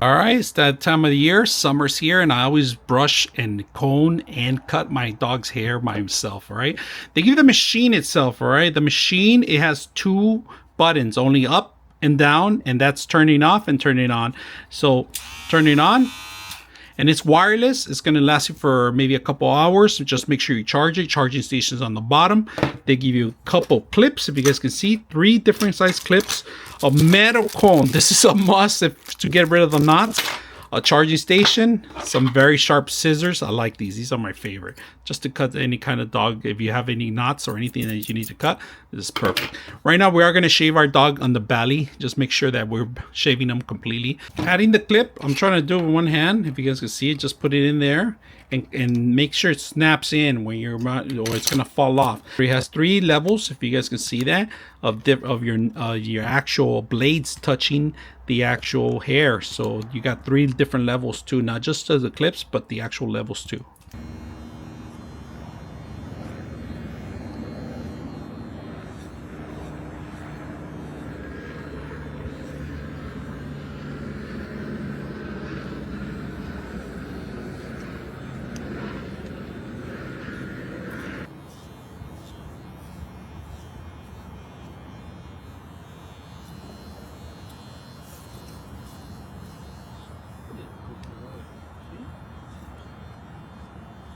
All right, it's that time of the year. Summer's here, and I always brush and comb and cut my dog's hair myself. All right, they give you the machine itself. All right, the machine, it has two buttons, only up and down, and that's turning off and turning on. So turning on, and it's wireless. It's going to last you for maybe a couple hours. So just make sure you charge it. Charging stations on the bottom. They give you a couple clips. If you guys can see, 3 different size clips. A metal comb. This is a must to get rid of the knots. A charging station. Some very sharp scissors. I like these. These are my favorite. Just to cut any kind of dog. If you have any knots or anything that you need to cut, this is perfect. Right now, we are going to shave our dog on the belly. Just make sure that we're shaving them completely. Adding the clip, I'm trying to do it with one hand. If you guys can see it, just put it in there. And make sure it snaps in when you're, or it's gonna fall off. It has 3 levels, if you guys can see that, of your actual blades touching the actual hair. So you got 3 different levels too, not just the clips, but the actual levels too.